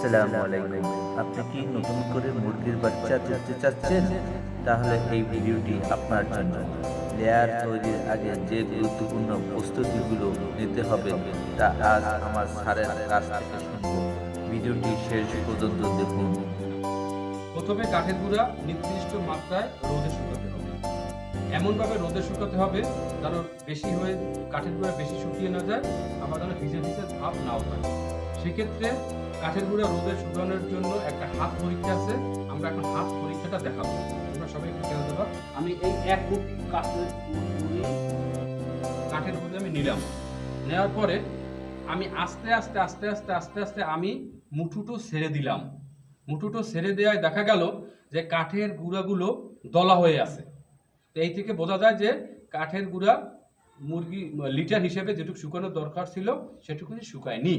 আসসালামু আলাইকুম। আপনি কি নতুন করে মুরগির বাচ্চা তুলতে চাচ্ছেন? তাহলে এই ভিডিওটি আপনার জন্য। লেয়ার তৈরির আগে যে গুরুত্বপূর্ণ প্রস্তুতিগুলো নিতে হবে তা আজ আমার স্যারের কাছ থেকে শুনবো। ভিডিওটি শেষ পর্যন্ত দেখুন। প্রথমে কাঠের গুঁড়া নির্দিষ্ট মাত্রায় রোদে শুকাতে হবে। এমনভাবে রোদে শুকাতে হবে যেন বেশি হয়ে কাঠের গুঁড়া বেশি শুকিয়ে না যায়, আবার যেন ভিজে ভিজে ভাব নাও থাকে। সেক্ষেত্রে কাঠের গুঁড়া রোদে শুকানোর জন্য একটা হাত পরীক্ষা আছে। আমরা এখন হাত পরীক্ষাটা দেখাবো। তোমরা সবাই একটু খেয়াল দেবা। আমি এই এক মুঠ কাঠের গুঁড়ো আমি নিলাম। নেওয়ার পরে আমি আস্তে আস্তে আস্তে আস্তে আস্তে আস্তে আমি মুঠুটো ছেড়ে দিলাম। মুঠুটো ছেড়ে দেওয়ায় দেখা গেল যে কাঠের গুঁড়াগুলো দলা হয়ে আছে। তো এই থেকে বোঝা যায় যে কাঠের গুঁড়া মুরগি লিটার হিসেবে যেটুকু শুকানোর দরকার ছিল সেটুকুনি শুকায়নি,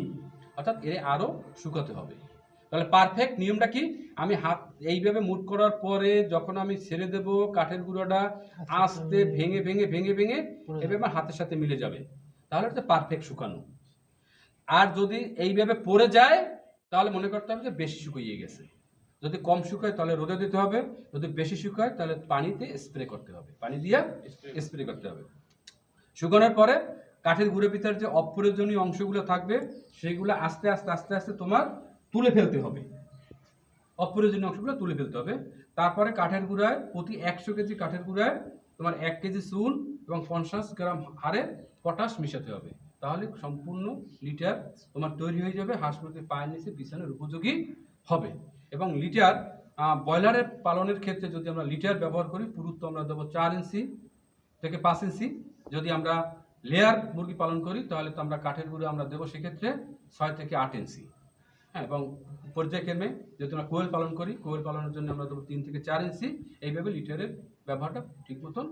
অর্থাৎ এর আরও শুকাতে হবে। তাহলে পারফেক্ট নিয়মটা কি? আমি হাত এইভাবে মুট করার পরে যখন আমি ছেড়ে দেব কাঠের গুঁড়োটা আস্তে ভেঙে ভেঙে ভেঙে ভেঙে এভাবে আমার হাতের সাথে মিলে যাবে, তাহলে এটা পারফেক্ট শুকানো। আর যদি এইভাবে পড়ে যায় তাহলে মনে করতে হবে যে বেশি শুকিয়ে গেছে। যদি কম শুকায় তাহলে রোদে দিতে হবে, যদি বেশি শুকায় তাহলে পানিতে স্প্রে করতে হবে, পানি দিয়ে স্প্রে করতে হবে। শুকানোর পরে কাঠের গুঁড়োর ভিতরে যে অপ্রয়োজনীয় অংশগুলো থাকবে সেগুলো আস্তে আস্তে আস্তে আস্তে তোমার তুলে ফেলতে হবে। অপ্রয়োজনীয় অংশগুলো তুলে ফেলতে হবে। তারপরে কাঠের গুঁড়ায় প্রতি 100 কেজি কাঠের গুঁড়ায় তোমার 1 কেজি চুন এবং 50 গ্রাম হারে পটাশ মিশাতে হবে। তাহলে সম্পূর্ণ লিটার তোমার তৈরি হয়ে যাবে, হাঁস মুরগির পায়ের নিচে বিছানোর উপযোগী হবে। এবং লিটার ব্রয়লারের পালনের ক্ষেত্রে যদি আমরা লিটার ব্যবহার করি, পুরুত্ব আমরা দেবো 4 ইঞ্চি থেকে 5 ইঞ্চি। যদি আমরা লেয়ার মুরগি পালন করি তাহলে তো আমরা কাঠের গুঁড়ো আমরা দেবো সেক্ষেত্রে 6 থেকে 8 ইঞ্চি। হ্যাঁ, এবং পর্যায়ক্রমে যদি আমরা কোয়েল পালন করি, কোয়েল পালনের জন্য আমরা দেবো 3 থেকে 4 ইঞ্চি। এইভাবে লিটারের ব্যবহারটা ঠিক মতন